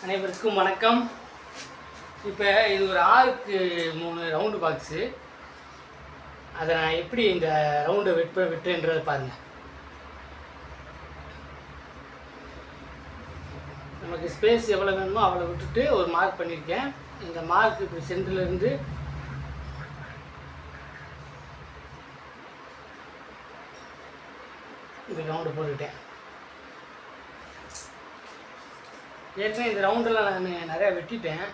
அனைவருக்கும் வணக்கம். இப்போ இது ஒரு 6க்கு 3 ரவுண்டு பாக்ஸு. அதை நான் எப்படி இந்த ரவுண்டை வெட்டுன்றதை பாருங்கள். நமக்கு ஸ்பேஸ் எவ்வளோ வேணுமோ அவ்வளோ விட்டுட்டு ஒரு மார்க் பண்ணியிருக்கேன். இந்த மார்க் இப்படி சென்டர்லேருந்து இந்த ரவுண்டு போட்டுக்கிட்டேன். ஏற்கனவே இந்த ரவுண்டெல்லாம் நான் நிறையா வெட்டிட்டேன்.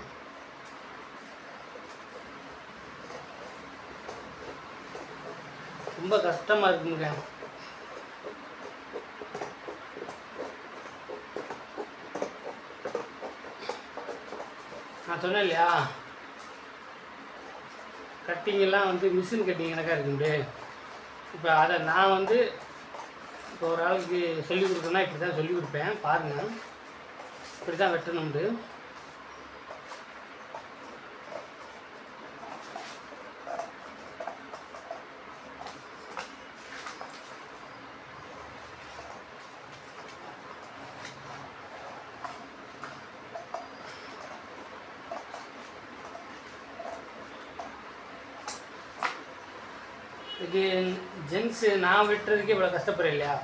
ரொம்ப கஷ்டமாக இருக்குங்க. நான் சொன்னேன் இல்லையா, கட்டிங்கெல்லாம் மிஷின் கட்டிங் எனக்காக இருக்குண்டு. இப்போ அதை நான் இப்போ ஒரு ஆளுக்கு சொல்லிக் கொடுக்கணுன்னா இப்படி தான் சொல்லிக் கொடுப்பேன். பாருங்கள், இப்படி தான் வெட்டணும்ண்டு. இது ஜென்ஸு நான் வெட்டுறதுக்கே இவ்வளோ கஷ்டப்படுறேன் இல்லையா.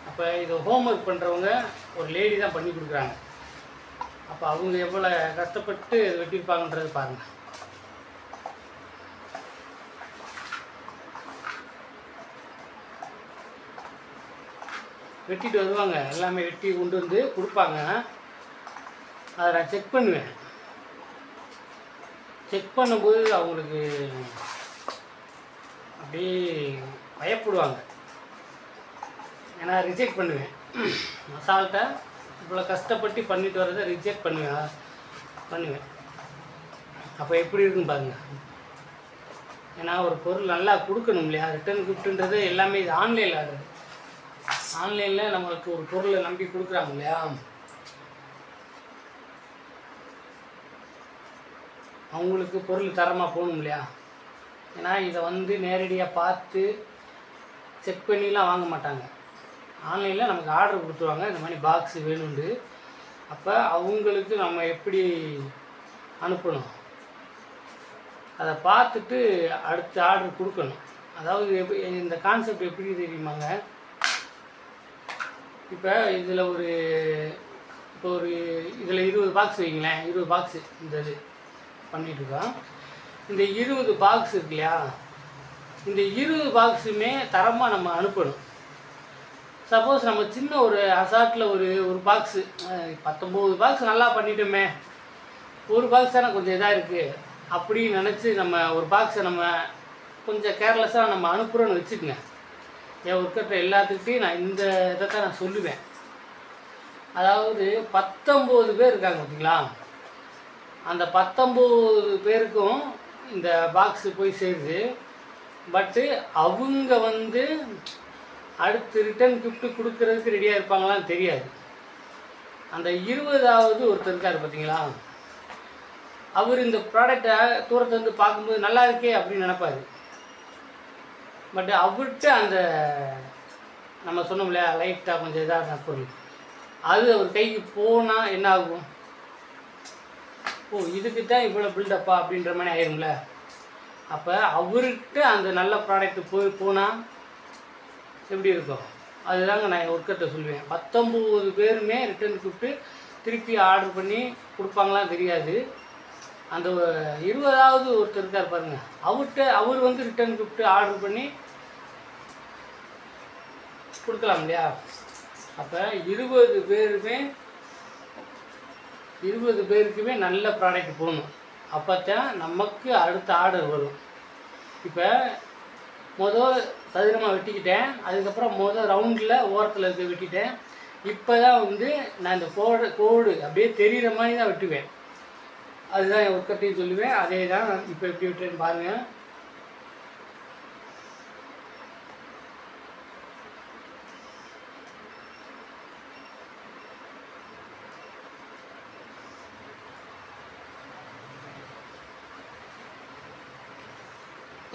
அப்போ இது ஹோம் ஒர்க் பண்ணுறவங்க ஒரு லேடி தான் பண்ணி கொடுக்குறாங்க. அப்போ அவங்க எவ்வளோ கஷ்டப்பட்டு வெட்டியிருப்பாங்கன்றது பாருங்கள். வெட்டிட்டு வருவாங்க, எல்லாமே வெட்டி கொண்டு வந்து கொடுப்பாங்க. அதை நான் செக் பண்ணுவேன். செக் பண்ணும்போது அவங்களுக்கு அப்படியே பயப்படுவாங்க. ஏன்னா ரிஜெக்ட் பண்ணுவேன். அசால்ட்டாக இவ்வளோ கஷ்டப்பட்டு பண்ணிட்டு வரதை ரிஜெக்ட் பண்ணுவேன். அப்போ எப்படி இருக்குன்னு பாருங்கள். ஏன்னா ஒரு பொருள் நல்லா கொடுக்கணும் இல்லையா. ரிட்டர்ன் கிஃப்ட்டுன்றது எல்லாமே இது ஆன்லைனில் ஆகுது. ஆன்லைனில் நம்மளுக்கு ஒரு பொருளை நம்பி கொடுக்குறாங்க இல்லையா. அவங்களுக்கு பொருள் தரமாக போகணும் இல்லையா. ஏன்னா இதை நேரடியாக பார்த்து செக் பண்ணிலாம் வாங்க மாட்டாங்க. ஆன்லைனில் நமக்கு ஆர்டர் கொடுத்துருவாங்க, இந்த மாதிரி பாக்ஸு வேணுண்டு. அப்போ அவங்களுக்கு நம்ம எப்படி அனுப்பணும், அதை பார்த்துட்டு அடுத்த ஆர்டர் கொடுக்கணும். அதாவது இந்த கான்செப்ட் எப்படி தெரியுமாங்க. இப்போ இதில் இதில் 20 பாக்ஸ் வைங்களேன். 20 பாக்ஸு இந்த இது பண்ணிகிட்ருக்கோம். இந்த 20 பாக்ஸ் இருக்கு இல்லையா, இந்த 20 பாக்ஸுமே தரமாக நம்ம அனுப்பணும். சப்போஸ் நம்ம சின்ன ஒரு அசாட்டில் ஒரு பாக்ஸு 19 பாக்ஸ் நல்லா பண்ணிட்டோமே, ஒரு பாக்ஸ் தானே கொஞ்சம் இதாக இருக்குது அப்படின்னு நினச்சி நம்ம ஒரு பாக்ஸை நம்ம கொஞ்சம் கேர்லெஸ்ஸாக நம்ம அனுப்புகிறோன்னு வச்சுக்கோங்க. என் ஒர்க்கர்கிட்ட எல்லாத்துக்கிட்டையும் நான் இந்த இதை தான் நான் சொல்லுவேன். அதாவது 19 பேர் இருக்காங்க பார்த்தீங்களா, அந்த 19 பேருக்கும் இந்த பாக்ஸு போய் சேருது. பட்டு அவங்க அடுத்து ரிட்டர்ன் கிஃப்ட்டு கொடுக்குறதுக்கு ரெடியாக இருப்பாங்களான்னு தெரியாது. அந்த 20வது ஒருத்தர் இருக்கார் பார்த்தீங்களா, அவர் இந்த ப்ராடக்டை தூரத்தை பார்க்கும்போது நல்லா இருக்கே அப்படின்னு நினைப்பார். பட் அவர்கிட்ட அந்த நம்ம சொன்னோம் இல்லையா, லைட்டாக கொஞ்சம் இதாக பொருள் அது அவர் கைக்கு போனால் என்ன ஆகும், ஓ இதுக்கு தான் இவ்வளோ பில்டப்பா அப்படின்ற மாதிரி ஆயிரும்ல. அப்போ அவர்கிட்ட அந்த நல்ல ப்ராடக்ட்டு போனால் எப்படி இருக்கும், அதுதாங்க நான் என் ஒர்க்கர்கிட்ட சொல்லுவேன். 19 பேருமே ரிட்டர்ன் கிஃப்ட்டு திருப்பி ஆர்டர் பண்ணி கொடுப்பாங்களாம் தெரியாது. அந்த 20வது ஒருத்தர் இருக்கார் பாருங்கள், அவர் ரிட்டர்ன் கிஃப்ட்டு ஆர்டர் பண்ணி கொடுக்கலாம் இல்லையா. அப்போ 20 பேருக்குமே நல்ல ப்ராடக்ட் போகணும். அப்போ தான் நமக்கு அடுத்த ஆர்டர் வரும். இப்போ சதுரமாக வெட்டிக்கிட்டேன், அதுக்கப்புறம் ரவுண்டில் ஓரத்தில் இருக்க வெட்டிட்டேன். இப்போ தான் நான் இந்த கோடு அப்படியே தெரிகிற மாதிரி தான் வெட்டுவேன். அதுதான் என் ஒர்க்கர்ட்டையும் சொல்லுவேன். அதே தான் இப்போ எப்படி வெட்டுறேன்னு பாருங்கள்.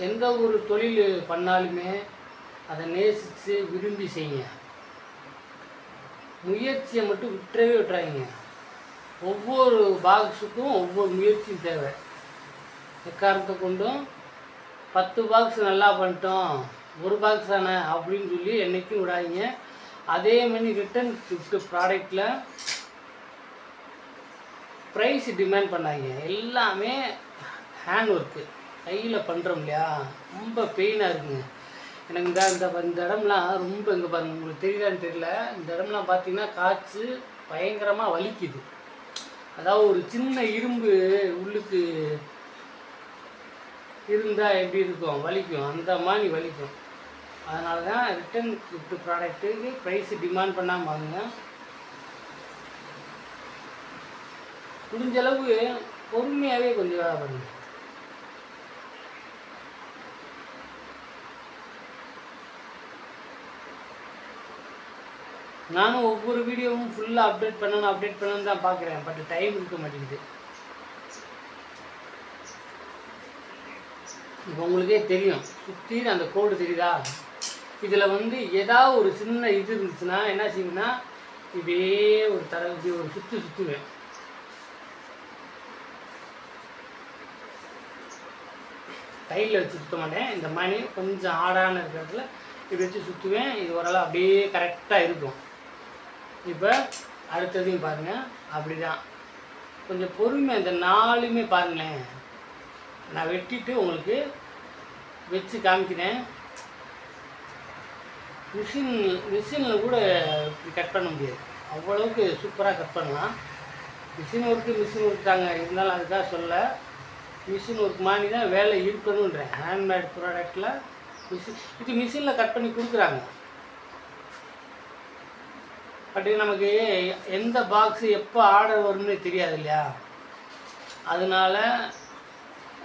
எந்த ஒரு தொழில் பண்ணாலுமே அதை நேசித்து விரும்பி செய்யுங்க. முயற்சியை மட்டும் விட்டுறவே விட்டுறாங்க. ஒவ்வொரு பாக்ஸுக்கும் ஒவ்வொரு முயற்சியும் தேவை. எக்காரணத்தை கொண்டும் 10 பாக்ஸ் நல்லா பண்ணிட்டோம், ஒரு பாக்ஸ் தானே அப்படின்னு சொல்லி என்றைக்கும் விடாதீங்க. அதே மாதிரி ரிட்டன் கிஃப்ட் ப்ராடக்டில் ப்ரைஸ் டிமாண்ட் பண்ணாங்க. எல்லாமே ஹேண்ட் ஒர்க்கு, கையில் பண்ணுறோம் இல்லையா, ரொம்ப பெயினாக இருக்குங்க எனக்கு. இந்த இடம்லாம் ரொம்ப, இங்கே பாருங்கள், உங்களுக்கு தெரியுதான்னு தெரியல, இந்த இடம்லாம் பார்த்தீங்கன்னா காய்ச்சி பயங்கரமாக வலிக்குது. அதாவது ஒரு சின்ன இரும்பு உள்ளுக்கு இருந்தால் எப்படி இருக்கும், வலிக்கும், அந்த மாதிரி வலிக்கும். அதனால தான் ரிட்டன் கிஃப்ட் ப்ராடக்ட்டுக்கு ப்ரைஸ் டிமாண்ட் பண்ணாமல் வாங்குங்க. முடிஞ்ச அளவு பொறுமையாகவே கொஞ்சம் வேலை பண்ணுங்க. நானும் ஒவ்வொரு வீடியோவும் ஃபுல்லாக அப்டேட் பண்ணணும்னு தான் பார்க்குறேன். பட் டைம் இருக்க மாட்டேங்குது. இப்போ உங்களுக்கே தெரியும், சுற்றி அந்த கோடு தெரியுதா, இதில் வந்து ஏதாவது ஒரு சின்ன இது இருந்துச்சுன்னா என்ன செய்யுங்கன்னா, இப்படியே ஒரு இப்படி ஒரு சுற்றுவேன். கையில் வச்சு சுற்ற மாட்டேன், இந்த மாதிரி கொஞ்சம் ஆடான இருக்கிறதுல இப்படி வச்சு சுற்றுவேன். இது ஓரளவு அப்படியே கரெக்டாக இருக்கும். இப்போ அடுத்ததையும் பாருங்கள், அப்படி தான் கொஞ்சம் பொறுமை. இந்த 4மே பாருங்களேன், நான் வெட்டிட்டு உங்களுக்கு வச்சு காமிக்கிறேன். மிஷினில் கூட கட் பண்ண முடியாது, அவ்வளோவுக்கு சூப்பராக கட் பண்ணலாம். மிஷின் ஒர்க் தாங்க, இருந்தாலும் அதுக்காக சொல்ல, மிஷின் ஒர்க் மாதிரி தான் வேலை இருக்கணுன்றேன். ஹேண்ட்மேட் ப்ராடக்டில் இது மிஷினில் கட் பண்ணி கொடுக்குறாங்க. பட் நமக்கு எந்த பாக்ஸு எப்போ ஆர்டர் வரும்னே தெரியாது இல்லையா, அதனால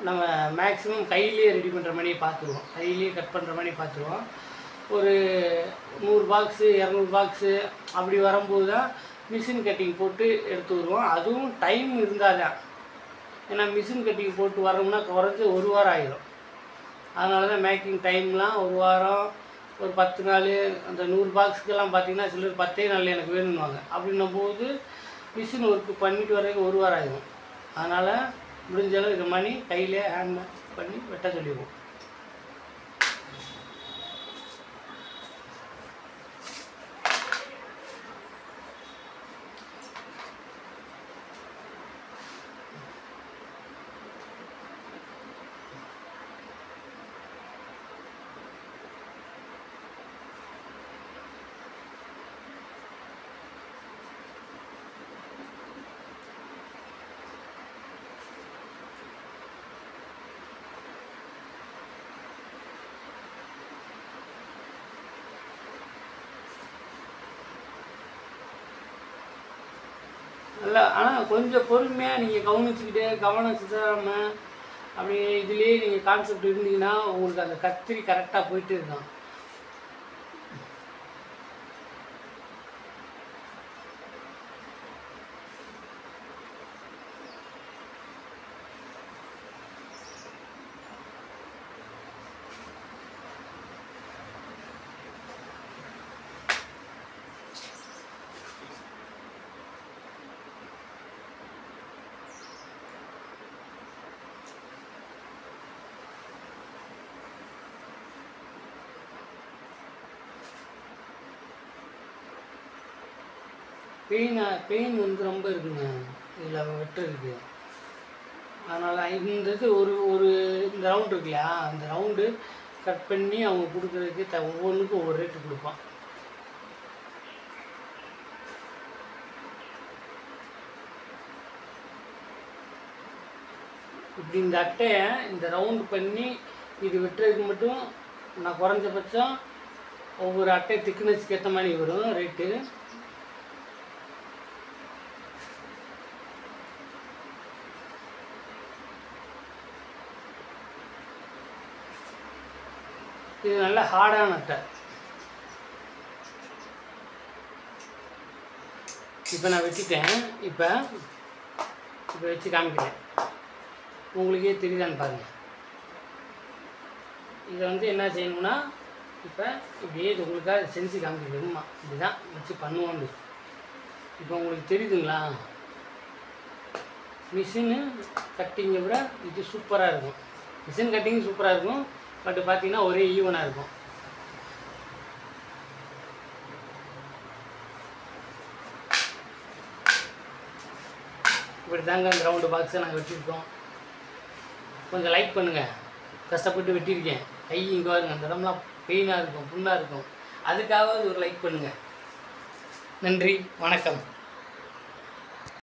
நம்ம மேக்ஸிமம் கையிலேயே ரெடி பண்ணுற மாதிரி பார்த்துருவோம், கையிலேயே கட் பண்ணுற மாதிரி பார்த்துருவோம். ஒரு 100 பாக்ஸு 200 பாக்ஸு அப்படி வரும்போது தான் மிஷின் கட்டிங் போட்டு எடுத்து வருவோம். அதுவும் டைம் இருந்தால் தான், ஏன்னா மிஷின் கட்டிங் போட்டு வரோம்னா குறைஞ்சி 1 வாரம் ஆகிடும். அதனால தான் மேக்கிங் டைம்லாம் 1 வாரம், ஒரு 10 நாள். அந்த 100 பாக்ஸுக்கெல்லாம் பார்த்திங்கன்னா சிலர் 10 நாள் எனக்கு வேணும்னுவாங்க. அப்படின்னும் போது மிஷின் ஒர்க்கு பண்ணிட்டு வரைக்கும் 1 வாரம் ஆகிடும். அதனால் முடிஞ்ச அளவு இது மாதிரி கையிலே ஹேண்ட் பண்ணி வெட்ட சொல்லிடுவோம். நல்லா, ஆனால் கொஞ்சம் பொறுமையாக நீங்கள் கவனம் சிதறாமல் அப்படி இதுலேயே நீங்கள் கான்செப்ட் இருந்தீங்கன்னா உங்களுக்கு அந்த கத்திரி கரெக்டாக போயிட்டு இருக்கும். பெயின் வந்து ரொம்ப இருக்குங்க இதில் வெட்டுறதுக்கு. அதனால் இந்த இது இந்த ரவுண்டு இருக்கு இல்லையா, அந்த ரவுண்டு கட் பண்ணி அவங்க கொடுக்குறதுக்கு ஒவ்வொன்றுக்கும் ஒவ்வொரு ரேட்டு கொடுப்பான். இப்படி இந்த அட்டையை இந்த ரவுண்டு பண்ணி இது வெட்டுறதுக்கு மட்டும் நான் குறைஞ்சபட்சம் ஒவ்வொரு அட்டை திக்னஸ்க்கு ஏற்ற மாதிரி வரும் ரேட்டு. இது நல்ல ஹார்டான அட்டை. இப்போ நான் வெட்டிட்டேன். இப்போ வச்சு காமிக்கிறேன், உங்களுக்கே தெரியுதான்னு பாருங்கள். இதை வந்து என்ன செய்யணும்னா, இப்போ இப்படியே இது உங்களுக்காக செஞ்சு காமிக்கணுமா, இப்படி தான் வச்சு பண்ணுவோன்னு. இப்போ உங்களுக்கு தெரியுதுங்களா, மிஷினு கட்டிங்கை விட இது சூப்பராக இருக்கும். மிஷின் கட்டிங் சூப்பராக இருக்கும், பட் பார்த்தீங்கன்னா ஒரே ஈவனாக இருக்கும். இப்படி தாங்க அந்த ரவுண்டு பாக்ஸை நாங்கள் வெட்டியிருக்கோம். கொஞ்சம் லைக் பண்ணுங்கள். கஷ்டப்பட்டு வெட்டியிருக்கேன். கை இங்கே வருங்க, அந்த இடம்லாம் பெயினாக இருக்கும், புண்ணாக இருக்கும். அதுக்காக ஒரு லைக் பண்ணுங்கள். நன்றி, வணக்கம்.